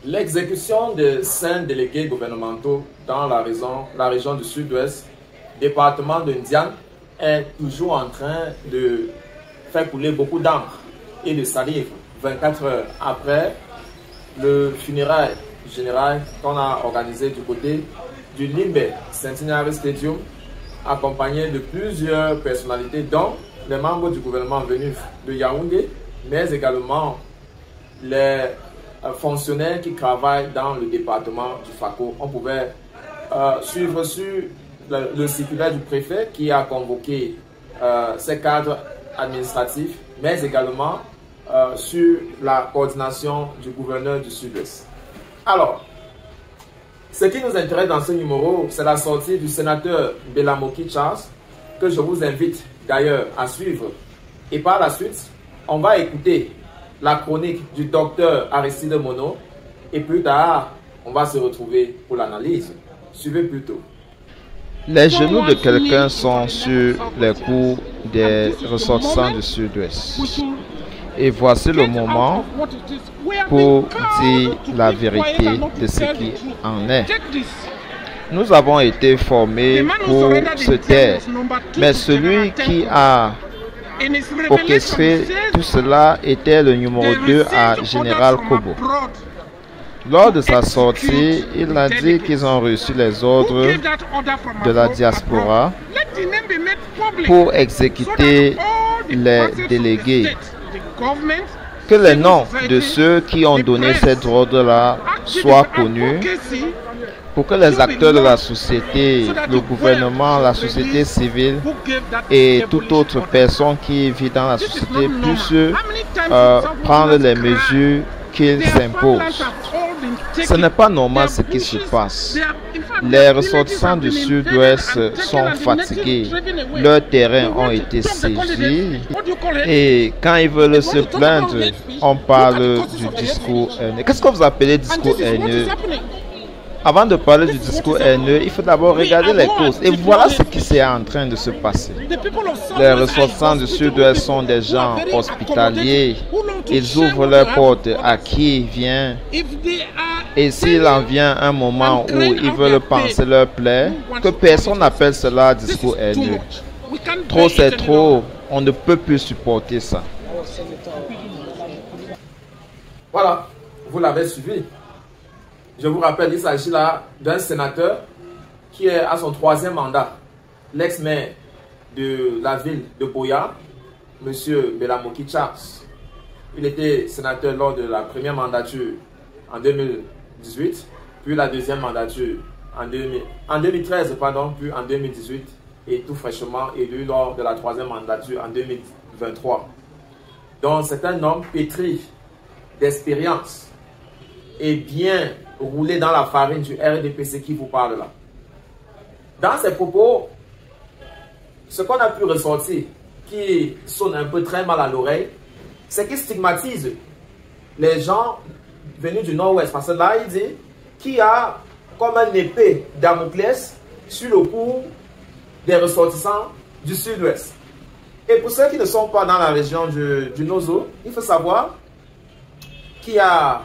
L'exécution de 5 délégués gouvernementaux dans la région du Sud-Ouest, département de Ndian, est toujours en train de faire couler beaucoup d'encre et de salive 24 heures après le funérail général qu'on a organisé du côté du Limbe Centenary Stadium, accompagné de plusieurs personnalités, dont les membres du gouvernement venus de Yaoundé, mais également les fonctionnaires qui travaillent dans le département du Fako. On pouvait suivre sur le circulaire du préfet qui a convoqué ces cadres administratifs, mais également sur la coordination du gouverneur du Sud-Ouest. Alors, ce qui nous intéresse dans ce numéro, c'est la sortie du sénateur Belamoki Charles, que je vous invite d'ailleurs à suivre. Et par la suite, on va écouter la chronique du docteur Aristide Mono. Et plus tard, on va se retrouver pour l'analyse. Suivez plutôt. Les genoux de quelqu'un sont sur les coups des ressortissants du Sud-Ouest. Et voici le moment pour dire la vérité de ce qui en est. Nous avons été formés pour se taire, mais celui qui a orchestré tout cela était le numéro 2 à Général Kobo. Lors de sa sortie, il a dit qu'ils ont reçu les ordres de la diaspora pour exécuter les délégués. Que les noms de ceux qui ont donné cet ordre-là soient connus pour que les acteurs de la société, le gouvernement, la société civile et toute autre personne qui vit dans la société puissent prendre les mesures qu'ils imposent. Ce n'est pas normal ce qui se passe. Les ressortissants du Sud-Ouest sont fatigués. Leurs terrains ont été saisis. Et quand ils veulent se plaindre, on parle du discours haineux. Qu'est-ce que vous appelez discours haineux? Avant de parler du discours haineux, il faut d'abord regarder les causes. Et voilà ce qui est en train de se passer. Les ressortissants du Sud-Ouest sont des gens hospitaliers. Ils ouvrent leurs portes à qui vient. Et s'il en vient un moment où ils veulent panser leur plaie, que personne n'appelle cela discours haineux. Trop c'est trop, on ne peut plus supporter ça. Voilà, vous l'avez suivi. Je vous rappelle, il s'agit là d'un sénateur qui est à son 3e mandat, l'ex-maire de la ville de Boya, M. Belamoki Charles. Il était sénateur lors de la première mandature en 2018, puis la deuxième mandature en 2013, puis en 2018, et tout fraîchement élu lors de la 3e mandature en 2023. Donc c'est un homme pétri d'expérience et bien roulé dans la farine du RDPC qui vous parle là. Dans ses propos, ce qu'on a pu ressortir, qui sonne un peu très mal à l'oreille, c'est qu'il stigmatise les gens venus du Nord-Ouest. Parce que là, il dit qu'il y a comme un épée Damoclès sur le cou des ressortissants du Sud-Ouest. Et pour ceux qui ne sont pas dans la région du Nozo, il faut savoir qu'il y a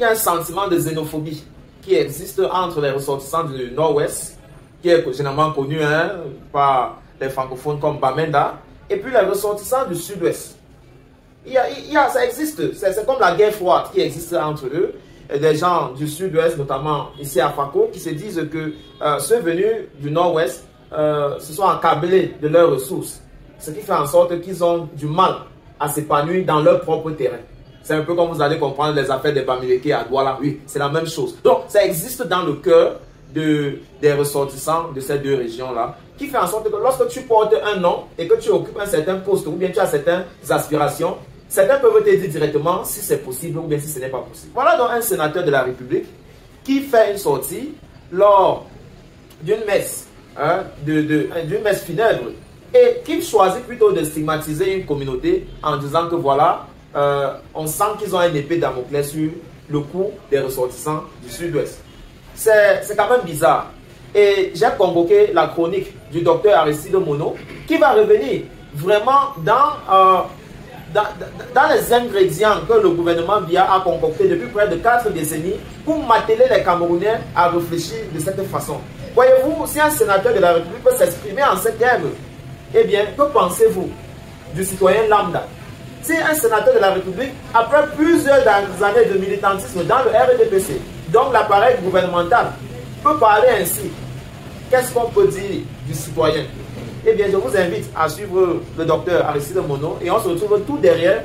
un sentiment de xénophobie qui existe entre les ressortissants du Nord-Ouest, qui est généralement connu par les francophones comme Bamenda, et puis les ressortissants du Sud-Ouest. Ça existe, c'est comme la guerre froide qui existe entre eux, et des gens du Sud-Ouest, notamment ici à Fako, qui se disent que ceux venus du Nord-Ouest se sont accablés de leurs ressources, ce qui fait en sorte qu'ils ont du mal à s'épanouir dans leur propre terrain. C'est un peu comme vous allez comprendre les affaires des Bamileke à Douala. Oui, c'est la même chose. Donc, ça existe dans le cœur des ressortissants de ces deux régions-là, qui fait en sorte que lorsque tu portes un nom et que tu occupes un certain poste ou bien tu as certaines aspirations, certains peuvent te dire directement si c'est possible ou bien si ce n'est pas possible. Voilà donc un sénateur de la République qui fait une sortie lors d'une messe, d'une messe funèbre, et qui choisit plutôt de stigmatiser une communauté en disant que voilà, on sent qu'ils ont une épée Damoclès sur le cou des ressortissants du Sud-Ouest. C'est quand même bizarre. Et j'ai convoqué la chronique du docteur Aristide Mono qui va revenir vraiment dans les ingrédients que le gouvernement Biya a concoctés depuis près de 4 décennies pour mateler les Camerounais à réfléchir de cette façon. Voyez-vous, si un sénateur de la République peut s'exprimer en ces termes, eh bien, que pensez-vous du citoyen lambda? Si un sénateur de la République, après plusieurs années de militantisme dans le RDPC, donc l'appareil gouvernemental, peut parler ainsi, qu'est-ce qu'on peut dire du citoyen? Eh bien, je vous invite à suivre le docteur Aristide Mono et on se retrouve tout derrière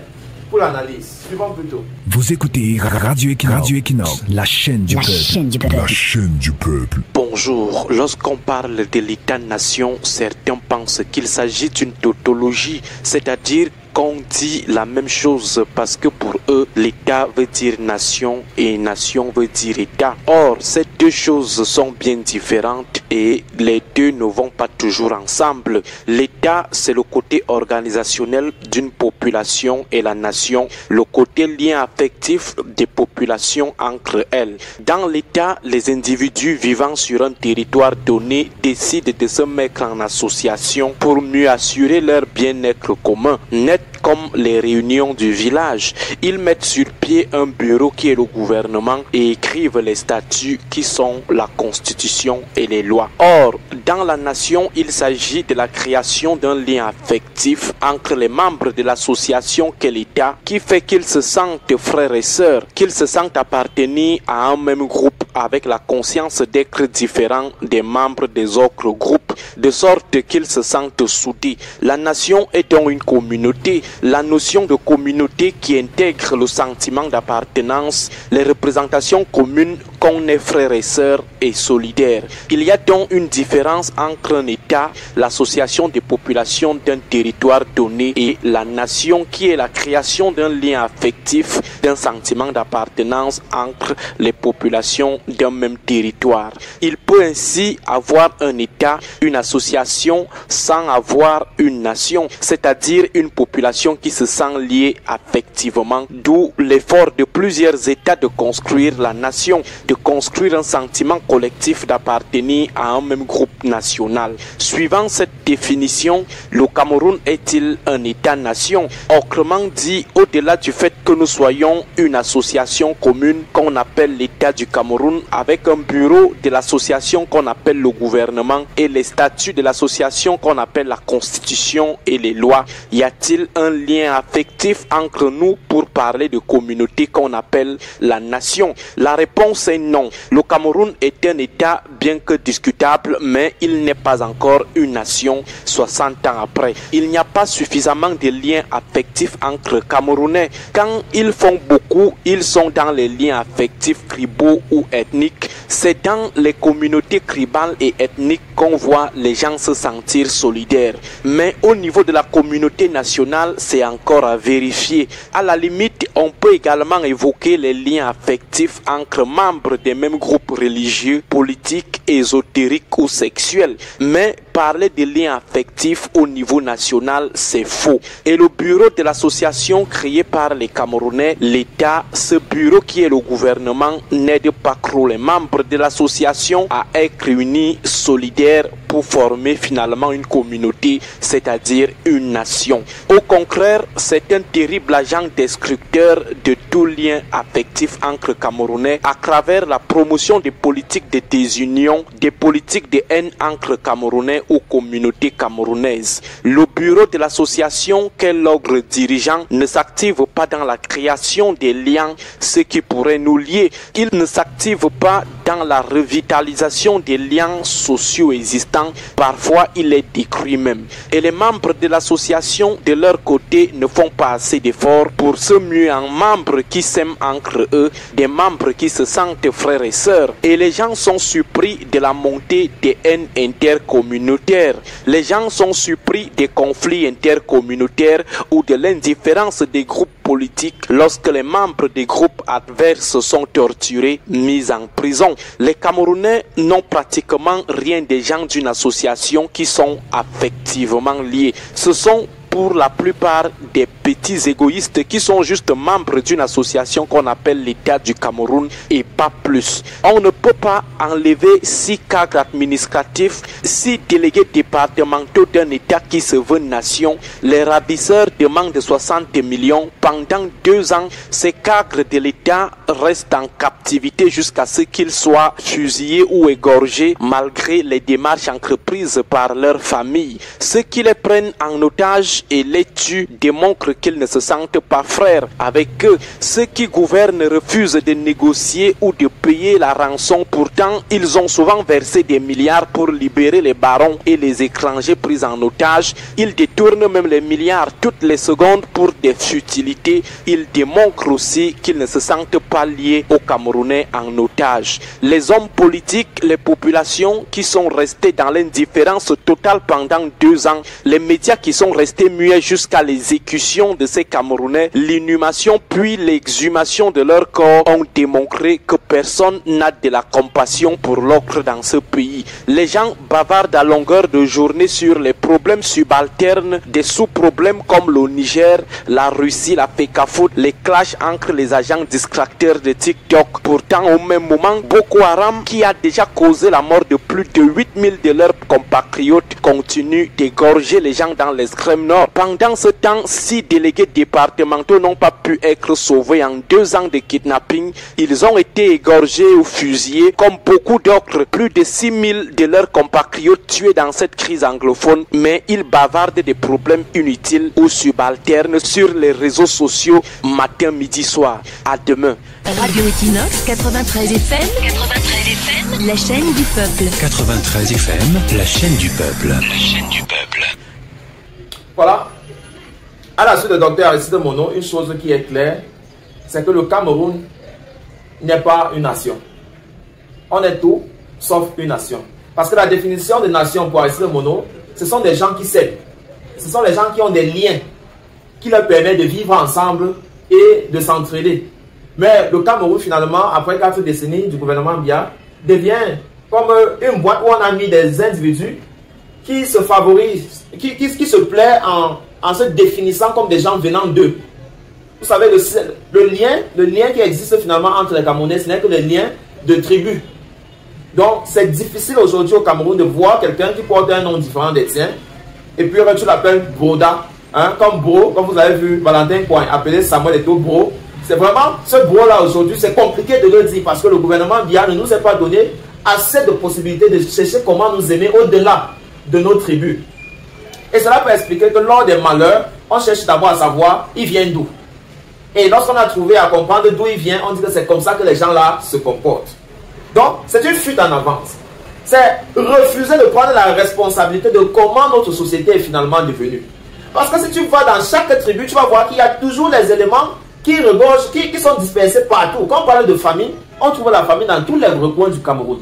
pour l'analyse. Suivons plutôt. Vous écoutez Radio Equinox, la chaîne du peuple. La chaîne du peuple. Bonjour. Lorsqu'on parle de l'État-nation, certains pensent qu'il s'agit d'une tautologie, c'est-à-dire qu'on dit la même chose parce que pour eux, l'État veut dire nation et nation veut dire État. Or, ces deux choses sont bien différentes et les deux ne vont pas toujours ensemble. L'État, c'est le côté organisationnel d'une population et la nation, le côté lien affectif des populations entre elles. Dans l'État, les individus vivant sur un territoire donné décident de se mettre en association pour mieux assurer leur bien-être commun. Net comme les réunions du village, ils mettent sur pied un bureau qui est le gouvernement et écrivent les statuts qui sont la constitution et les lois. Or, dans la nation, il s'agit de la création d'un lien affectif entre les membres de l'association qu'est l'État, qui fait qu'ils se sentent frères et sœurs, qu'ils se sentent appartenir à un même groupe avec la conscience d'être différents des membres des autres groupes, de sorte qu'ils se sentent soudés. La nation est donc une communauté. La notion de communauté qui intègre le sentiment d'appartenance, les représentations communes qu'on est frères et sœurs et solidaires. Il y a donc une différence entre un État, l'association des populations d'un territoire donné, et la nation qui est la création d'un lien affectif, d'un sentiment d'appartenance entre les populations d'un même territoire. Il peut ainsi avoir un État, une association sans avoir une nation, c'est-à-dire une population qui se sent liée affectivement, d'où l'effort de plusieurs États de construire la nation, de construire un sentiment collectif d'appartenir à un même groupe national. Suivant cette définition, le Cameroun est-il un État-nation? Autrement dit, au-delà du fait que nous soyons une association commune qu'on appelle l'État du Cameroun, avec un bureau de l'association qu'on appelle le gouvernement et les statuts de l'association qu'on appelle la constitution et les lois, y a-t-il un lien affectif entre nous pour parler de communauté qu'on appelle la nation? La réponse est non. Le Cameroun est un État bien que discutable, mais il n'est pas encore une nation 60 ans après. Il n'y a pas suffisamment de liens affectifs entre Camerounais. Quand ils font beaucoup, ils sont dans les liens affectifs tribaux ou ethniques. C'est dans les communautés tribales et ethniques qu'on voit les gens se sentir solidaires. Mais au niveau de la communauté nationale, c'est encore à vérifier. À la limite, on peut également évoquer les liens affectifs entre membres des mêmes groupes religieux, politiques, ésotériques ou sexuels. Mais parler de liens affectifs au niveau national, c'est faux. Et le bureau de l'association créé par les Camerounais, l'État, ce bureau qui est le gouvernement, n'aide pas trop les membres de l'association à être unis, solidaires, pour former finalement une communauté, c'est-à-dire une nation. Au contraire, c'est un terrible agent destructeur de tout lien affectif entre Camerounais à travers la promotion des politiques de désunion, des politiques de haine entre Camerounais ou communautés camerounaises. Le bureau de l'association qu'est l'ordre dirigeant ne s'active pas dans la création des liens, ce qui pourrait nous lier. Il ne s'active pas dans la revitalisation des liens sociaux existants. Parfois, il est détruit même. Et les membres de l'association, de leur côté, ne font pas assez d'efforts pour se muer en membres qui s'aiment entre eux, des membres qui se sentent frères et sœurs. Et les gens sont surpris de la montée des haines intercommunautaires. Les gens sont surpris des conflits intercommunautaires ou de l'indifférence des groupes politiques lorsque les membres des groupes adverses sont torturés, mis en prison. Les Camerounais n'ont pratiquement rien des gens d'une association qui sont affectivement liés. Ce sont pour la plupart des petits égoïstes qui sont juste membres d'une association qu'on appelle l'État du Cameroun et pas plus. On ne peut pas enlever 6 cadres administratifs, 6 délégués départementaux d'un État qui se veut nation. Les ravisseurs demandent 60 millions. Pendant 2 ans, ces cadres de l'État restent en captivité jusqu'à ce qu'ils soient fusillés ou égorgés malgré les démarches entreprises par leur famille. Ceux qui les prennent en otage et les tuent démontrent qu'ils ne se sentent pas frères avec eux. Ceux qui gouvernent refusent de négocier ou de payer la rançon. Pourtant, ils ont souvent versé des milliards pour libérer les barons et les étrangers pris en otage. Ils détournent même les milliards toutes les secondes pour des futilités. Ils démontrent aussi qu'ils ne se sentent pas liés aux Camerounais en otage. Les hommes politiques, les populations qui sont restées dans l'indifférence totale pendant 2 ans, les médias qui sont restés muets jusqu'à l'exécution de ces Camerounais, l'inhumation puis l'exhumation de leur corps ont démontré que personne n'a de la compassion pour l'autre dans ce pays. Les gens bavardent à longueur de journée sur les problèmes subalternes des sous-problèmes comme le Niger, la Russie, la FECAFOOT, les clashs entre les agents distracteurs de TikTok. Pourtant, au même moment, Boko Haram, qui a déjà causé la mort de plus de 8000 de leurs compatriotes, continue d'égorger les gens dans l'extrême nord. Pendant ce temps, 6 délégués départementaux n'ont pas pu être sauvés en 2 ans de kidnapping. Ils ont été égorgés ou fusillés comme beaucoup d'autres. Plus de 6000 de leurs compatriotes tués dans cette crise anglophone, mais ils bavardent des problèmes inutiles ou subalternes sur les réseaux sociaux matin, midi, soir. À demain. Radio Equinox 93 FM, la chaîne du peuple. 93 FM, la chaîne du peuple. La chaîne du peuple. Voilà. À la suite de Dr Aristide Mono, une chose qui est claire, c'est que le Cameroun n'est pas une nation. On est tout sauf une nation. Parce que la définition de nation pour Aristide Mono, ce sont des gens qui s'aiment. Ce sont les gens qui ont des liens qui leur permettent de vivre ensemble et de s'entraider. Mais le Cameroun, finalement, après 4 décennies du gouvernement Biya, devient comme une boîte où on a mis des individus qui se favorisent, qui se plaisent en se définissant comme des gens venant d'eux. Vous savez, le lien qui existe finalement entre les Camerounais, ce n'est que le lien de tribu. Donc, c'est difficile aujourd'hui au Cameroun de voir quelqu'un qui porte un nom différent des tiens, et puis tu l'appelles Broda, hein, comme Bro, comme vous avez vu Valentin Coin appeler Samuel Eto'o Bro. C'est vraiment ce Bro-là aujourd'hui, c'est compliqué de le dire parce que le gouvernement Biya ne nous a pas donné assez de possibilités de chercher comment nous aimer au-delà de nos tribus. Et cela peut expliquer que lors des malheurs, on cherche d'abord à savoir il vient d'où. Et lorsqu'on a trouvé à comprendre d'où il vient, on dit que c'est comme ça que les gens-là se comportent. Donc, c'est une fuite en avance. C'est refuser de prendre la responsabilité de comment notre société est finalement devenue. Parce que si tu vas dans chaque tribu, tu vas voir qu'il y a toujours les éléments qui regorgent, qui sont dispersés partout. Quand on parle de famine, on trouve la famine dans tous les recoins du Cameroun.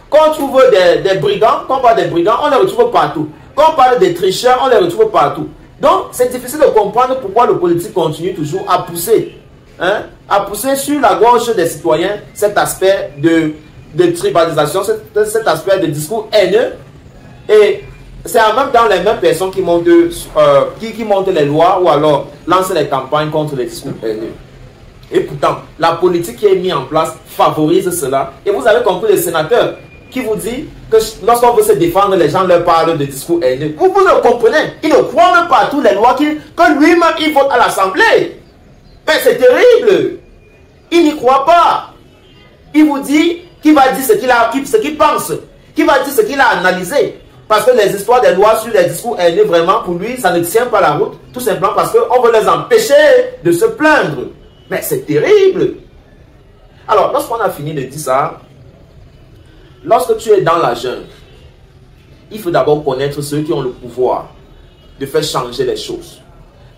Quand on trouve des brigands, quand on parle des brigands, on les retrouve partout. Quand on parle des tricheurs, on les retrouve partout. Donc, c'est difficile de comprendre pourquoi le politique continue toujours à pousser, hein, à pousser sur la gorge des citoyens cet aspect de tribalisation, cet aspect de discours haineux. Et c'est en même temps les mêmes personnes qui montent, qui montent les lois ou alors lancent les campagnes contre les discours haineux. Et pourtant, la politique qui est mise en place favorise cela. Et vous avez compris le sénateur qui vous dit que lorsqu'on veut se défendre, les gens leur parlent de discours haineux. Vous le comprenez. Il ne croit même pas à toutes les lois que lui-même il vote à l'Assemblée. Mais c'est terrible. Il n'y croit pas. Il vous dit qu'il va dire ce qu'il pense. Qu'il va dire ce qu'il a analysé. Parce que les histoires des lois sur les discours haineux, vraiment, pour lui, ça ne tient pas la route. Tout simplement parce qu'on veut les empêcher de se plaindre. Mais c'est terrible. Alors, lorsqu'on a fini de dire ça, lorsque tu es dans la jungle, il faut d'abord connaître ceux qui ont le pouvoir de faire changer les choses.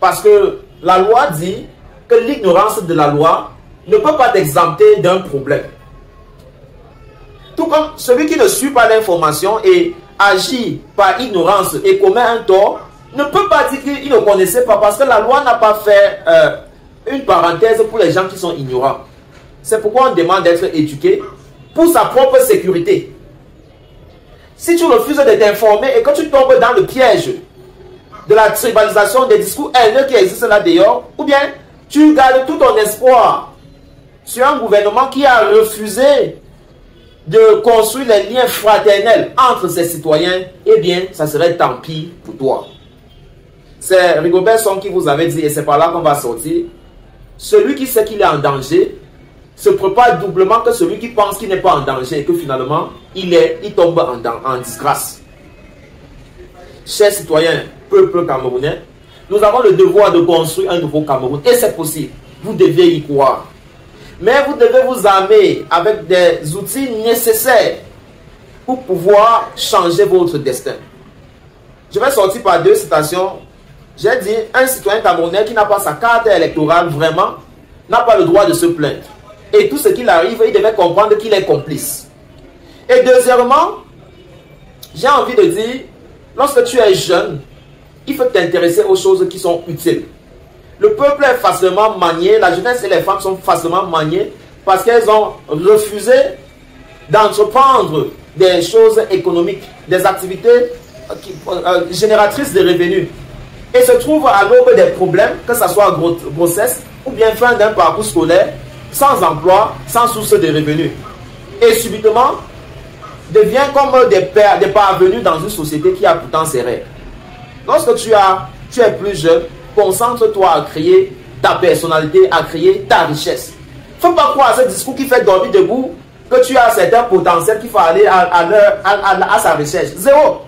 Parce que la loi dit que l'ignorance de la loi ne peut pas t'exempter d'un problème. Tout comme celui qui ne suit pas l'information et agit par ignorance et commet un tort, ne peut pas dire qu'il ne connaissait pas parce que la loi n'a pas fait une parenthèse pour les gens qui sont ignorants. C'est pourquoi on demande d'être éduqué pour sa propre sécurité. Si tu refuses de t'informer et que tu tombes dans le piège de la tribalisation, des discours haineux qui existent là dehors, ou bien tu gardes tout ton espoir sur un gouvernement qui a refusé de construire les liens fraternels entre ses citoyens, eh bien, ça serait tant pis pour toi. C'est Rigobert Song qui vous avait dit, et c'est par là qu'on va sortir, celui qui sait qu'il est en danger se prépare doublement que celui qui pense qu'il n'est pas en danger et que finalement, il tombe en disgrâce. Chers citoyens, peuple camerounais, nous avons le devoir de construire un nouveau Cameroun, et c'est possible. Vous devez y croire. Mais vous devez vous armer avec des outils nécessaires pour pouvoir changer votre destin. Je vais sortir par deux citations. J'ai dit, un citoyen camerounais qui n'a pas sa carte électorale, vraiment, n'a pas le droit de se plaindre. Et tout ce qu'il arrive, il devait comprendre qu'il est complice. Et deuxièmement, j'ai envie de dire, lorsque tu es jeune, il faut t'intéresser aux choses qui sont utiles. Le peuple est facilement manié, la jeunesse et les femmes sont facilement maniées parce qu'elles ont refusé d'entreprendre des choses économiques, des activités génératrices de revenus. Et se trouvent à l'aube des problèmes, que ce soit grossesse ou bien fin d'un parcours scolaire, sans emploi, sans source de revenus. Et subitement, devient comme des parvenus dans une société qui a pourtant ses règles. Lorsque tu es plus jeune, concentre-toi à créer ta personnalité, à créer ta richesse. Il ne faut pas croire à ce discours qui fait dormir debout que tu as certains potentiels qu'il faut aller à sa recherche. Zéro.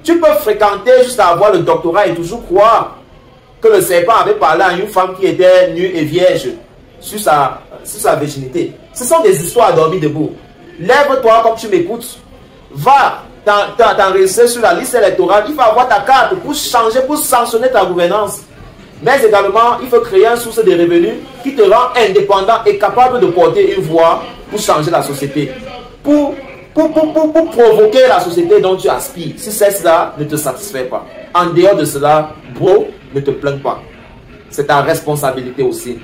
Tu peux fréquenter jusqu'à avoir le doctorat et toujours croire que le serpent avait parlé à une femme qui était nue et vierge sur sa virginité. Ce sont des histoires à dormir debout. Lève-toi comme tu m'écoutes. Va t'enregistrer sur la liste électorale. Il faut avoir ta carte pour changer, pour sanctionner ta gouvernance. Mais également, il faut créer une source de revenus qui te rend indépendant et capable de porter une voix pour changer la société. Pour provoquer la société dont tu aspires. Si cela ne te satisfait pas. En dehors de cela, bro, ne te plains pas. C'est ta responsabilité aussi.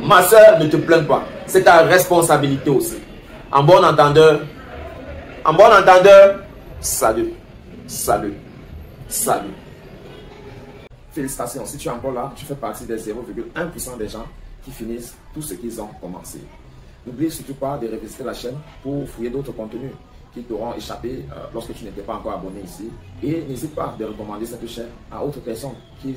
Ma soeur, ne te plains pas. C'est ta responsabilité aussi. En bon entendeur, salut, salut, salut. Félicitations, si tu es encore là, tu fais partie des 0,1% des gens qui finissent tout ce qu'ils ont commencé. N'oublie surtout pas de revisiter la chaîne pour fouiller d'autres contenus qui t'auront échappé lorsque tu n'étais pas encore abonné ici. Et n'hésite pas de recommander cette chaîne à d'autres personnes qui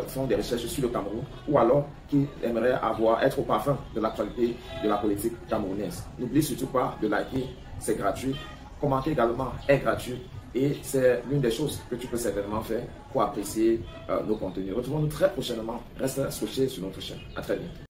font des recherches sur le Cameroun ou alors qui aimeraient être au parfum de l'actualité de la politique camerounaise. N'oublie surtout pas de liker, c'est gratuit. Commenter également est gratuit. Et c'est l'une des choses que tu peux certainement faire pour apprécier nos contenus. Retrouvons-nous très prochainement. Reste scotché sur notre chaîne. À très bientôt.